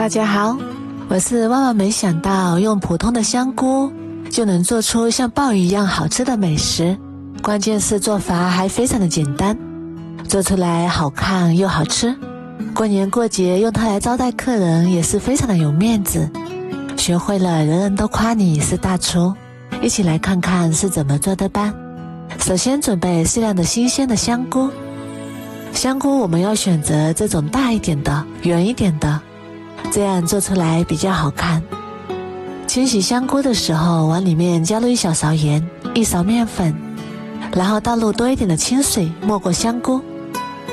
大家好，我是万万没想到用普通的香菇就能做出像鲍鱼一样好吃的美食，关键是做法还非常的简单，做出来好看又好吃，过年过节用它来招待客人也是非常的有面子，学会了人人都夸你是大厨。一起来看看是怎么做的吧。首先准备适量的新鲜的香菇，香菇我们要选择这种大一点的圆一点的，这样做出来比较好看。清洗香菇的时候，往里面加入1小勺盐，1勺面粉，然后倒入多一点的清水没过香菇，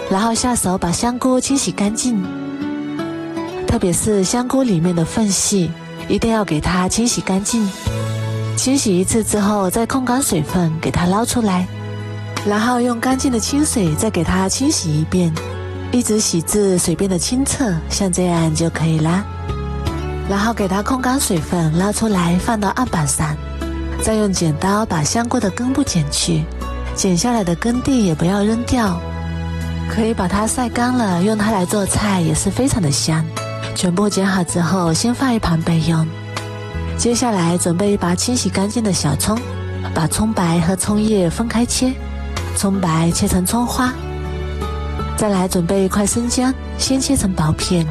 然后下手把香菇清洗干净，特别是香菇里面的缝隙一定要给它清洗干净。清洗一次之后，再控干水分给它捞出来，然后用干净的清水再给它清洗一遍，一直洗至水变得清澈，像这样就可以啦。然后给它控干水分捞出来，放到案板上，再用剪刀把香菇的根部剪去，剪下来的根蒂也不要扔掉，可以把它晒干了，用它来做菜也是非常的香。全部剪好之后先放一旁备用。接下来准备一把清洗干净的小葱，把葱白和葱叶分开切，葱白切成葱花。再来准备一块生姜，先切成薄片，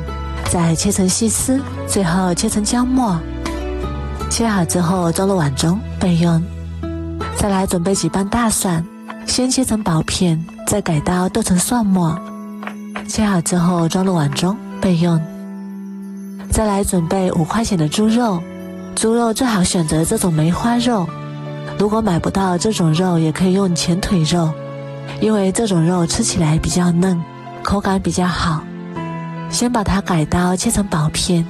再切成细丝，最后切成姜末。切好之后装入碗中备用。再来准备几瓣大蒜，先切成薄片，再改刀剁成蒜末。切好之后装入碗中备用。再来准备5块钱的猪肉，猪肉最好选择这种梅花肉，如果买不到这种肉也可以用前腿肉，因为这种肉吃起来比较嫩，口感比较好。先把它改刀切成薄片，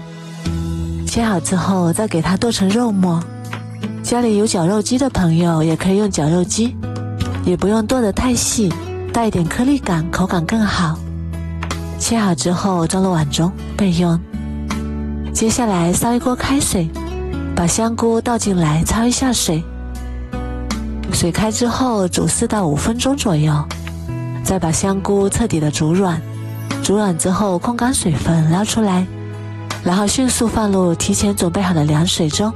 切好之后再给它剁成肉末。家里有绞肉机的朋友也可以用绞肉机，也不用剁得太细，带一点颗粒感，口感更好。切好之后装入碗中备用。接下来烧一锅开水，把香菇倒进来焯一下水，水开之后煮4到5分钟左右，再把香菇彻底的煮软，煮软之后控干水分捞出来，然后迅速放入提前准备好的凉水中，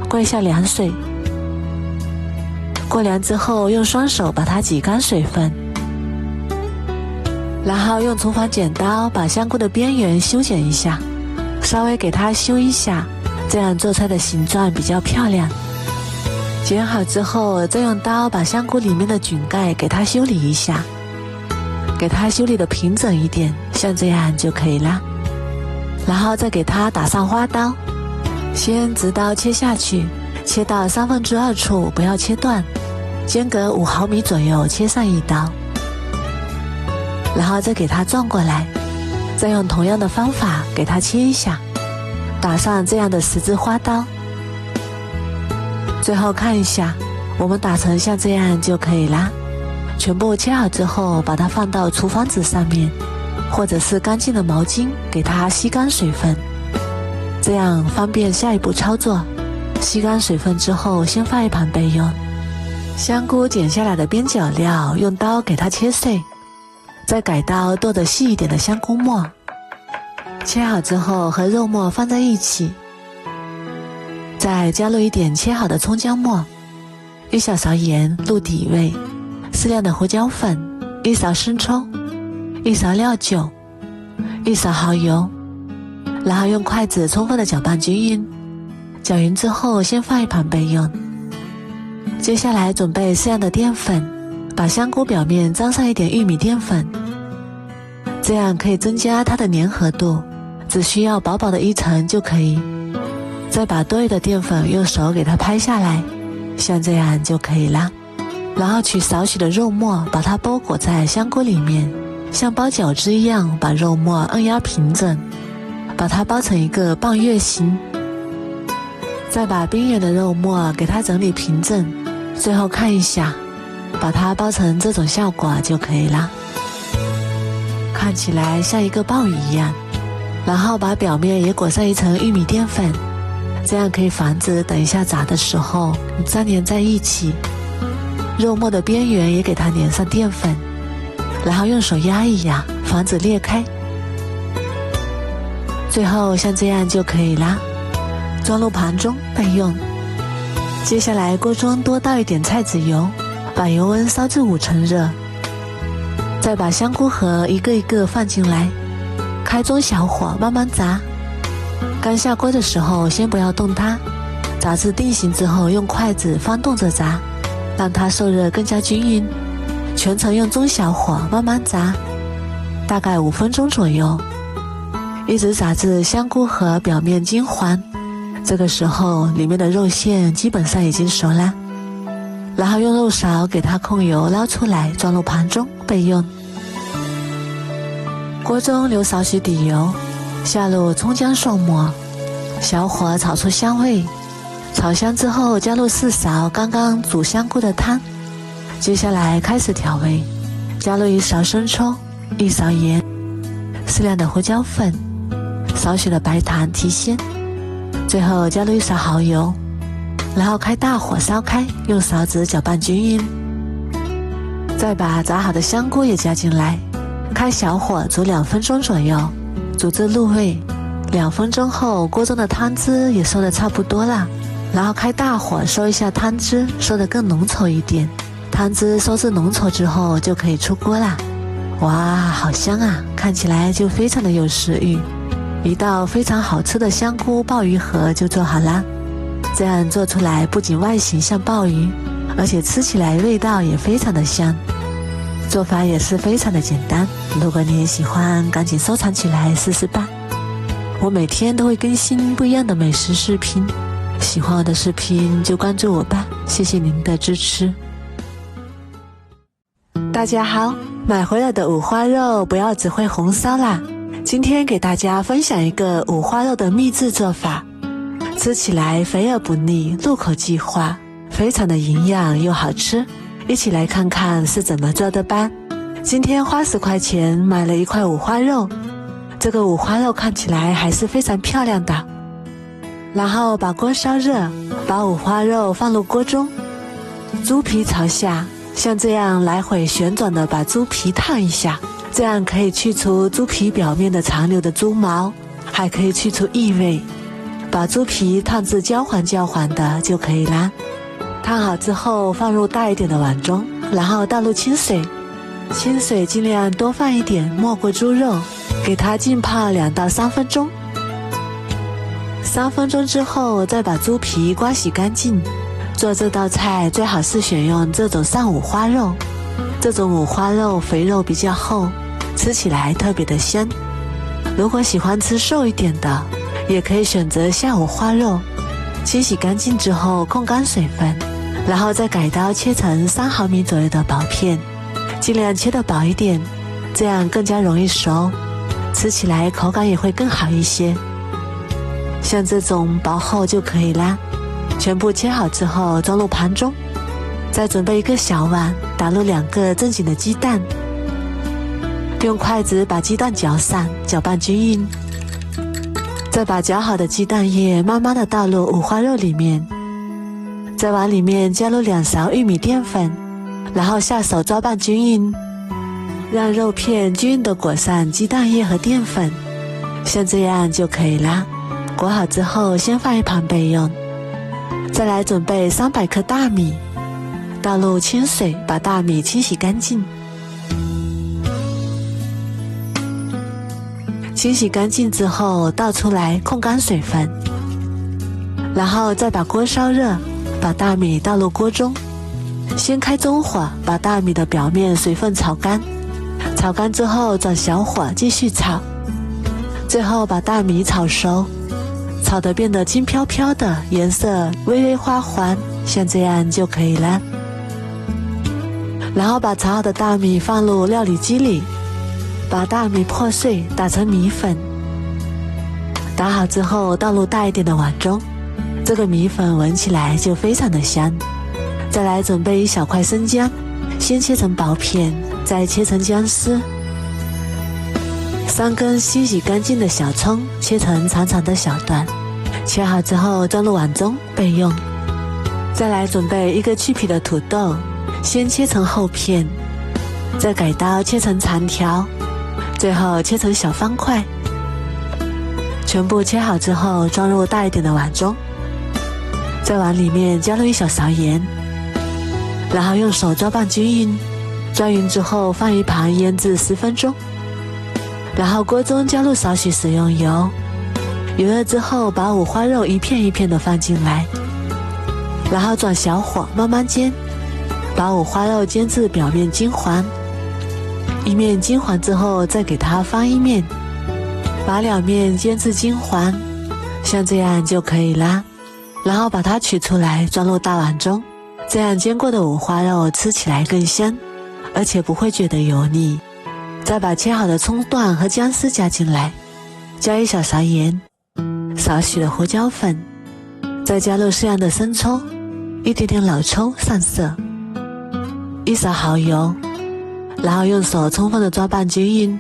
过一下凉水。过凉之后用双手把它挤干水分，然后用厨房剪刀把香菇的边缘修剪一下，稍微给它修一下，这样做出来的形状比较漂亮。剪好之后再用刀把香菇里面的菌盖给它修理一下，给它修理的平整一点，像这样就可以啦。然后再给它打上花刀，先直刀切下去，切到2/3处，不要切断，间隔5毫米左右切上一刀，然后再给它转过来，再用同样的方法给它切一下，打上这样的10字花刀。最后看一下，我们打成像这样就可以啦。全部切好之后把它放到厨房纸上面，或者是干净的毛巾给它吸干水分，这样方便下一步操作。吸干水分之后先放一旁备用。香菇剪下来的边角料用刀给它切碎，再改刀剁得细一点的香菇末，切好之后和肉末放在一起，再加入一点切好的葱姜末，1小勺盐入底味，适量的胡椒粉，1勺生抽，1勺料酒，1勺蚝油，然后用筷子充分的搅拌均匀。搅匀之后先放一旁备用。接下来准备适量的淀粉，把香菇表面沾上一点玉米淀粉，这样可以增加它的粘合度，只需要薄薄的一层就可以。再把多余的淀粉用手给它拍下来，像这样就可以啦。然后取少许的肉末，把它包裹在香菇里面，像包饺子一样把肉末按压平整，把它包成一个半月形。再把边缘的肉末给它整理平整，最后看一下，把它包成这种效果就可以啦。看起来像一个鲍鱼一样，然后把表面也裹上一层玉米淀粉，这样可以防止等一下炸的时候粘连在一起。肉末的边缘也给它粘上淀粉，然后用手压一压，防止裂开。最后像这样就可以啦，装入盘中备用。接下来锅中多倒一点菜籽油，把油温烧至5成热，再把香菇核一个一个放进来，开中小火慢慢炸。刚下锅的时候先不要动它，炸至定型之后用筷子翻动着炸，让它受热更加均匀。全程用中小火慢慢炸，大概5分钟左右，一直炸至香菇核表面金黄。这个时候里面的肉馅基本上已经熟了，然后用肉勺给它控油捞出来，装入盘中备用。锅中留少许底油，下入葱姜蒜末，小火炒出香味，炒香之后加入4勺刚刚煮香菇的汤。接下来开始调味，加入1勺生抽、1勺盐、适量的胡椒粉、少许的白糖提鲜，最后加入1勺蚝油，然后开大火烧开，用勺子搅拌均匀。再把炸好的香菇也加进来，开小火煮2分钟左右，煮至入味。2分钟后，锅中的汤汁也收得差不多了，然后开大火收一下汤汁，收得更浓稠一点。汤汁收至浓稠之后就可以出锅啦。哇，好香啊，看起来就非常的有食欲。一道非常好吃的香菇鲍鱼盒就做好啦。这样做出来不仅外形像鲍鱼，而且吃起来味道也非常的香。做法也是非常的简单，如果你也喜欢，赶紧收藏起来试试吧。我每天都会更新不一样的美食视频，喜欢我的视频就关注我吧，谢谢您的支持。大家好，买回来的五花肉不要只会红烧啦，今天给大家分享一个五花肉的秘制做法，吃起来肥而不腻，入口即化，非常的营养又好吃，一起来看看是怎么做的吧。今天花10块钱买了一块五花肉，这个五花肉看起来还是非常漂亮的。然后把锅烧热，把五花肉放入锅中，猪皮朝下，像这样来回旋转的把猪皮烫一下，这样可以去除猪皮表面的残留的猪毛，还可以去除异味。把猪皮烫至焦黄焦黄的就可以啦。烫好之后放入大一点的碗中，然后倒入清水，清水尽量多放一点，没过猪肉，给它浸泡2到3分钟。3分钟之后再把猪皮刮洗干净。做这道菜最好是选用这种上五花肉，这种五花肉肥肉比较厚，吃起来特别的香。如果喜欢吃瘦一点的，也可以选择下五花肉。清洗干净之后控干水分，然后再改刀切成3毫米左右的薄片，尽量切得薄一点，这样更加容易熟，吃起来口感也会更好一些。像这种薄厚就可以啦。全部切好之后装入盘中，再准备一个小碗，打入2个正经的鸡蛋，用筷子把鸡蛋搅散，搅拌均匀。再把搅好的鸡蛋液慢慢的倒入五花肉里面，再往里面加入2勺玉米淀粉，然后下手抓拌均匀，让肉片均匀的裹上鸡蛋液和淀粉，像这样就可以啦。裹好之后先放一旁备用。再来准备300克大米，倒入清水把大米清洗干净。清洗干净之后倒出来控干水分，然后再把锅烧热，把大米倒入锅中，先开中火把大米的表面水分炒干，炒干之后转小火继续炒，最后把大米炒熟，炒得变得金飘飘的，颜色微微花黄，像这样就可以了。然后把炒好的大米放入料理机里，把大米破碎打成米粉，打好之后倒入大一点的碗中，这个米粉闻起来就非常的香。再来准备1小块生姜，先切成薄片，再切成姜丝。3根清洗干净的小葱，切成长长的小段，切好之后装入碗中备用。再来准备1个去皮的土豆，先切成厚片，再改刀切成长条，最后切成小方块。全部切好之后装入大一点的碗中，在碗里面加入1小勺盐，然后用手抓拌均匀，抓匀之后放一旁腌制10分钟。然后锅中加入少许食用油，油热之后把五花肉一片一片的放进来，然后转小火慢慢煎，把五花肉煎至表面金黄，一面金黄之后再给它翻一面，把2面煎至金黄，像这样就可以啦。然后把它取出来装入大碗中，这样煎过的五花肉吃起来更香，而且不会觉得油腻。再把切好的葱段和姜丝加进来，加1小勺盐，少许的胡椒粉，再加入适量的生抽，一点点老抽上色，1勺蚝油，然后用手充分的抓拌均匀，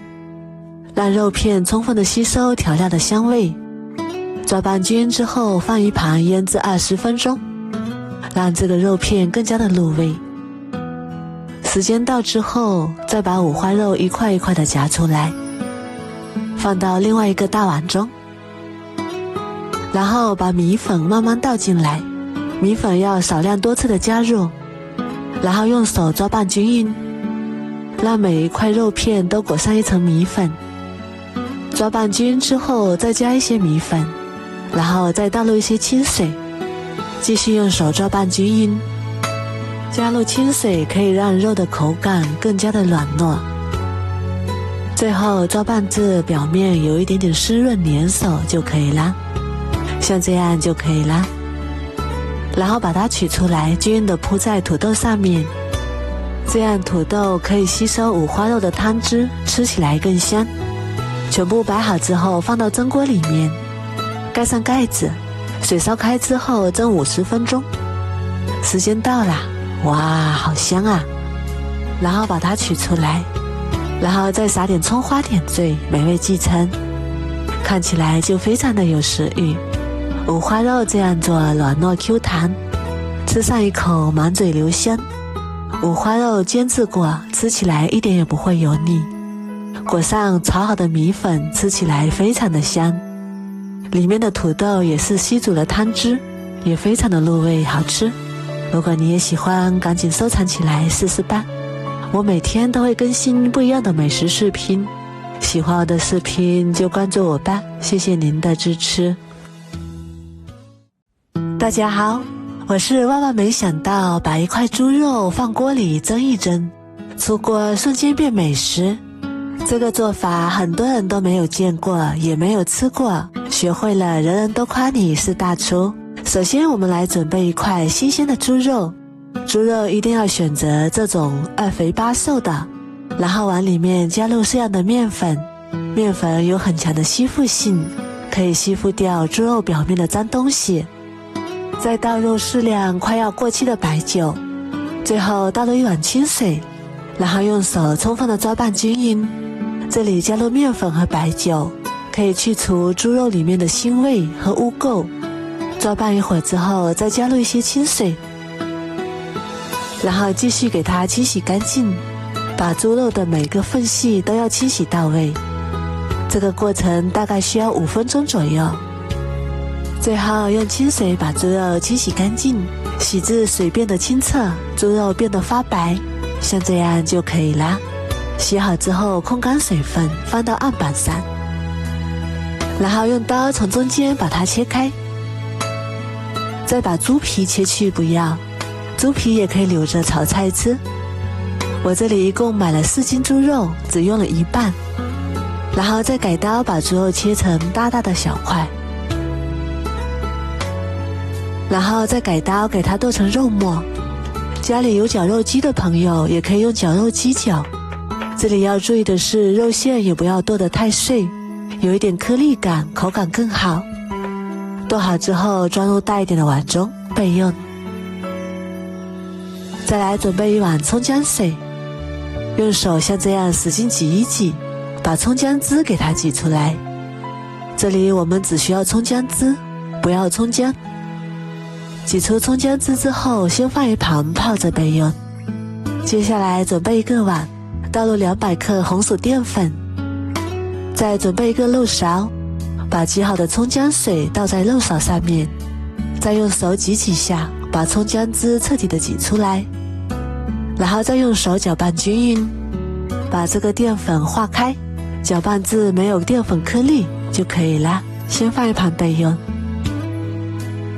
让肉片充分的吸收调料的香味。抓拌均匀之后放一旁腌制20分钟，让这个肉片更加的入味。时间到之后，再把五花肉一块一块的夹出来，放到另外一个大碗中，然后把米粉慢慢倒进来，米粉要少量多次的加入，然后用手抓拌均匀，让每一块肉片都裹上一层米粉。抓拌均匀之后再加一些米粉，然后再倒入一些清水，继续用手抓拌均匀。加入清水可以让肉的口感更加的软糯，最后抓拌至表面有一点点湿润粘手就可以啦，像这样就可以啦。然后把它取出来，均匀的铺在土豆上面，这样土豆可以吸收五花肉的汤汁，吃起来更香。全部摆好之后放到蒸锅里面，盖上盖子，水烧开之后蒸50分钟。时间到啦，哇，好香啊！然后把它取出来，然后再撒点葱花点缀，美味继承，看起来就非常的有食欲。五花肉这样做软糯 Q 弹，吃上一口满嘴留香。五花肉煎制过，吃起来一点也不会油腻，裹上炒好的米粉，吃起来非常的香。里面的土豆也是吸足了汤汁，也非常的入味好吃。如果你也喜欢，赶紧收藏起来试试吧。我每天都会更新不一样的美食视频，喜欢我的视频就关注我吧，谢谢您的支持。大家好，我是万万没想到把一块猪肉放锅里蒸一蒸，出锅瞬间变美食。这个做法很多人都没有见过，也没有吃过，学会了人人都夸你是大厨。首先我们来准备一块新鲜的猪肉，猪肉一定要选择这种2肥8瘦的，然后碗里面加入适量的面粉，面粉有很强的吸附性，可以吸附掉猪肉表面的脏东西。再倒入适量快要过期的白酒，最后倒入1碗清水，然后用手充分的抓拌均匀。这里加入面粉和白酒，可以去除猪肉里面的腥味和污垢。抓拌一会儿之后，再加入一些清水，然后继续给它清洗干净，把猪肉的每个缝隙都要清洗到位。这个过程大概需要5分钟左右。最后用清水把猪肉清洗干净，洗至水变得清澈，猪肉变得发白，像这样就可以啦。洗好之后控干水分，放到案板上，然后用刀从中间把它切开，再把猪皮切去不要，猪皮也可以留着炒菜吃。我这里一共买了4斤猪肉，只用了1半，然后再改刀把猪肉切成大大的小块，然后再改刀给它剁成肉末。家里有绞肉机的朋友也可以用绞肉机绞，这里要注意的是肉馅也不要剁得太碎，有一点颗粒感，口感更好。剁好之后装入大一点的碗中备用。再来准备1碗葱姜水，用手像这样使劲挤一挤，把葱姜汁给它挤出来。这里我们只需要葱姜汁，不要葱姜。挤出葱姜汁之后，先放一旁泡着备用。接下来准备一个碗，倒入200克红薯淀粉，再准备一个漏勺，把挤好的葱姜水倒在肉勺上面，再用手挤几下，把葱姜汁彻底的挤出来，然后再用手搅拌均匀，把这个淀粉化开，搅拌至没有淀粉颗粒就可以了，先放一旁备用。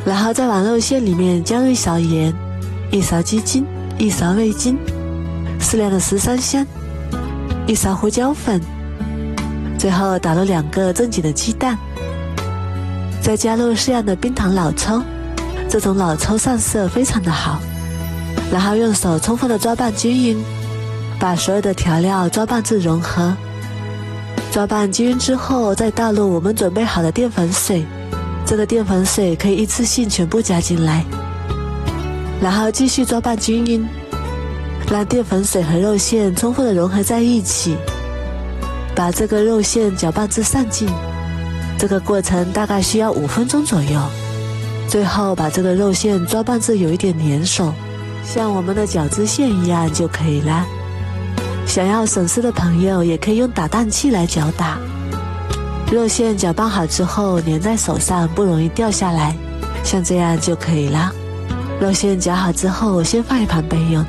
然后再往肉馅里面加入1勺盐、1勺鸡精、1勺味精、适量的十三香、1勺胡椒粉，最后打入2个正经的鸡蛋，再加入适量的冰糖老抽，这种老抽上色非常的好。然后用手充分的抓拌均匀，把所有的调料抓拌至融合。抓拌均匀之后，再倒入我们准备好的淀粉水，这个淀粉水可以一次性全部加进来，然后继续抓拌均匀，让淀粉水和肉馅充分的融合在一起，把这个肉馅搅拌至上劲。这个过程大概需要5分钟左右。最后把这个肉馅抓拌至有一点粘手，像我们的饺子馅一样就可以了。想要省事的朋友也可以用打蛋器来搅打。肉馅搅拌好之后粘在手上不容易掉下来，像这样就可以了。肉馅搅好之后先放一旁备用。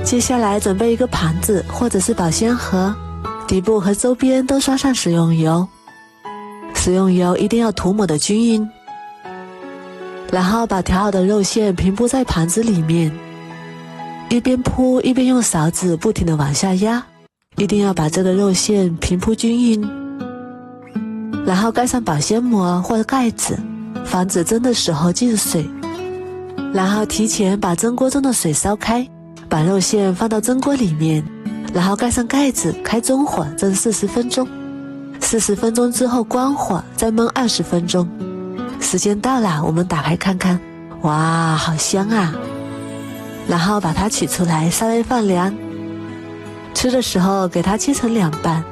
接下来准备一个盘子或者是保鲜盒，底部和周边都刷上食用油，食用油一定要涂抹的均匀，然后把调好的肉馅平铺在盘子里面，一边铺一边用勺子不停地往下压，一定要把这个肉馅平铺均匀，然后盖上保鲜膜或者盖子，防止蒸的时候进水。然后提前把蒸锅中的水烧开，把肉馅放到蒸锅里面，然后盖上盖子，开中火蒸40分钟。40分钟之后关火，再焖20分钟。时间到了，我们打开看看，哇，好香啊！然后把它取出来，稍微放凉。吃的时候给它切成2半，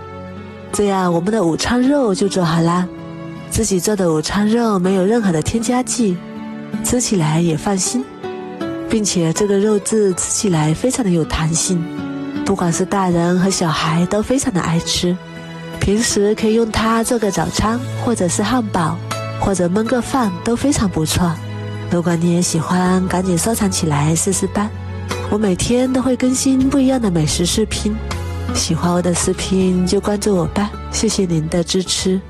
这样我们的午餐肉就做好啦。自己做的午餐肉没有任何的添加剂，吃起来也放心，并且这个肉质吃起来非常的有弹性，不管是大人和小孩都非常的爱吃。平时可以用它做个早餐，或者是汉堡，或者焖个饭都非常不错。如果你也喜欢，赶紧收藏起来试试吧。我每天都会更新不一样的美食视频，喜欢我的视频就关注我吧，谢谢您的支持。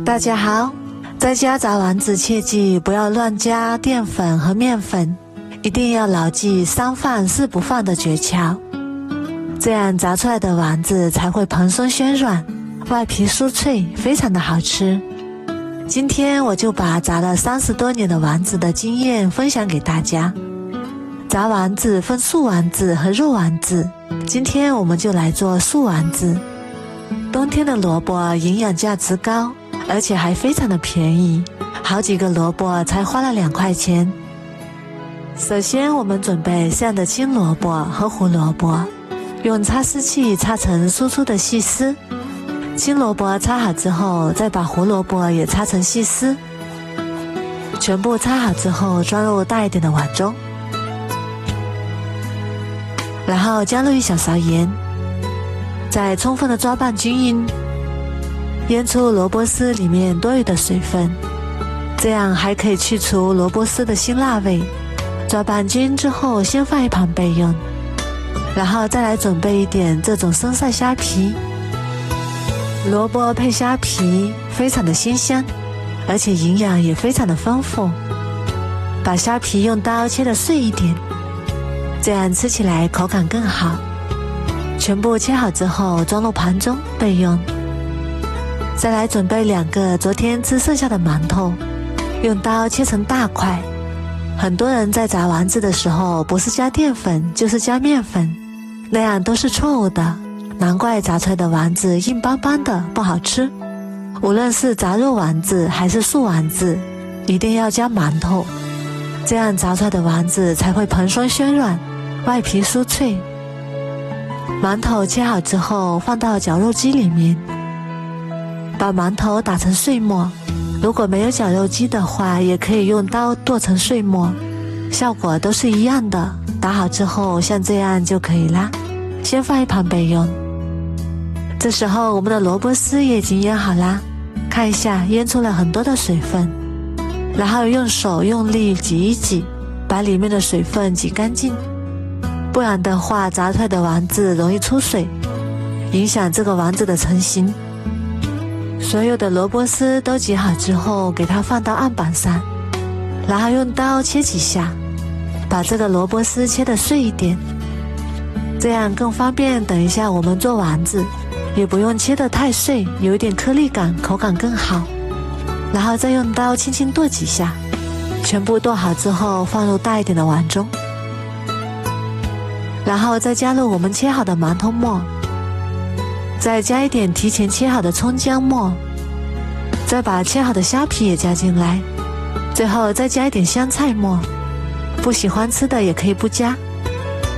大家好，在家炸丸子切记不要乱加淀粉和面粉，一定要牢记3放4不放的诀窍，这样炸出来的丸子才会蓬松鲜软，外皮酥脆，非常的好吃。今天我就把炸了30多年的丸子的经验分享给大家。炸丸子分素丸子和肉丸子，今天我们就来做素丸子。冬天的萝卜营养价值高，而且还非常的便宜，好几个萝卜才花了2块钱。首先我们准备这样的青萝卜和胡萝卜，用擦丝器擦成粗粗的细丝。青萝卜擦好之后，再把胡萝卜也擦成细丝。全部擦好之后装入大一点的碗中，然后加入1小勺盐，再充分的抓拌均匀，腌出萝卜丝里面多余的水分，这样还可以去除萝卜丝的辛辣味。抓拌均匀之后先放一旁备用，然后再来准备一点这种生晒虾皮。萝卜配虾皮非常的鲜香，而且营养也非常的丰富。把虾皮用刀切得碎一点，这样吃起来口感更好。全部切好之后装入盘中备用。再来准备2个昨天吃剩下的馒头，用刀切成大块。很多人在炸丸子的时候不是加淀粉就是加面粉，那样都是错误的，难怪炸出来的丸子硬邦邦的不好吃。无论是炸肉丸子还是素丸子，一定要加馒头，这样炸出来的丸子才会蓬松鲜软，外皮酥脆。馒头切好之后放到绞肉机里面，把馒头打成碎末，如果没有绞肉机的话，也可以用刀剁成碎末，效果都是一样的。打好之后像这样就可以啦，先放一旁备用。这时候我们的萝卜丝也已经腌好啦，看一下腌出了很多的水分，然后用手用力挤一挤，把里面的水分挤干净，不然的话炸出来的丸子容易出水，影响这个丸子的成型。所有的萝卜丝都挤好之后，给它放到案板上，然后用刀切几下，把这个萝卜丝切得碎一点，这样更方便等一下我们做丸子，也不用切得太碎，有一点颗粒感，口感更好。然后再用刀轻轻剁几下，全部剁好之后放入大一点的碗中，然后再加入我们切好的馒头末，再加一点提前切好的葱姜末，再把切好的虾皮也加进来，最后再加一点香菜末，不喜欢吃的也可以不加，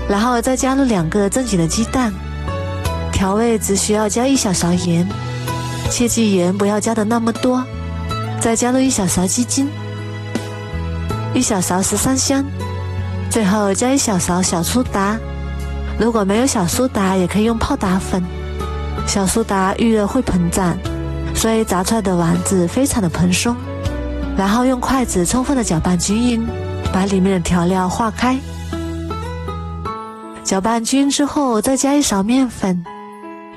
然后再加入2个正经的鸡蛋，调味只需要加1小勺盐，切记盐不要加的那么多，再加入1小勺鸡精，1小勺十三香，最后加1小勺小苏打，如果没有小苏打也可以用泡打粉，小苏打遇热会膨胀，所以炸出来的丸子非常的蓬松。然后用筷子充分的搅拌均匀，把里面的调料化开。搅拌均匀之后再加1勺面粉，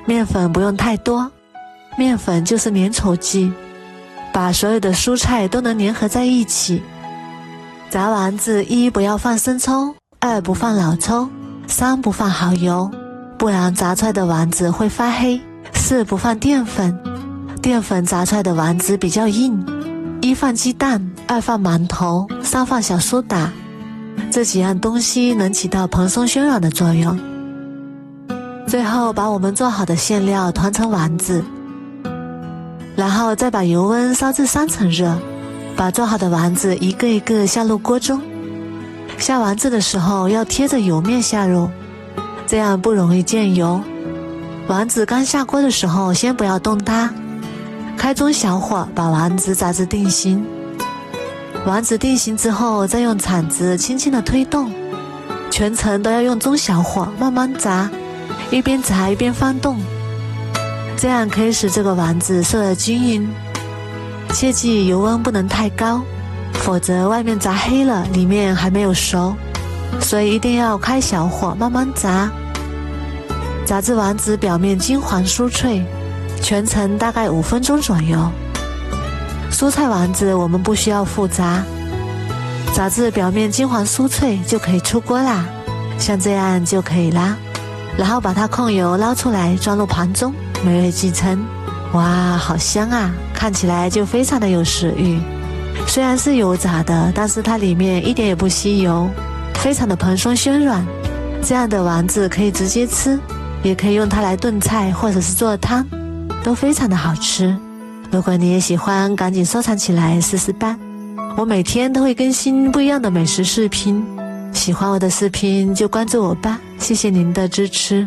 面粉不用太多，面粉就是粘稠剂，把所有的蔬菜都能粘合在一起。炸丸子1不要放生抽，2不放老抽，3不放蚝油，不然炸出来的丸子会发黑，4不放淀粉，淀粉炸出来的丸子比较硬，1放鸡蛋，2放馒头，3放小苏打，这几样东西能起到蓬松暄软的作用。最后把我们做好的馅料团成丸子，然后再把油温烧至3成热，把做好的丸子一个一个下入锅中。下丸子的时候要贴着油面下入，这样不容易溅油。丸子刚下锅的时候先不要动它，开中小火把丸子炸至定型。丸子定型之后再用铲子轻轻地推动，全程都要用中小火慢慢炸，一边炸一边翻动，这样可以使这个丸子受得均匀。切记油温不能太高，否则外面炸黑了，里面还没有熟，所以一定要开小火慢慢炸，炸至丸子表面金黄酥脆，全程大概5分钟左右。蔬菜丸子我们不需要复炸，炸至表面金黄酥脆就可以出锅啦，像这样就可以啦。然后把它控油捞出来装入盘中，美味即成。哇，好香啊，看起来就非常的有食欲。虽然是油炸的，但是它里面一点也不吸油，非常的蓬松暄软。这样的丸子可以直接吃，也可以用它来炖菜或者是做汤，都非常的好吃。如果你也喜欢，赶紧收藏起来试试吧。我每天都会更新不一样的美食视频，喜欢我的视频就关注我吧，谢谢您的支持。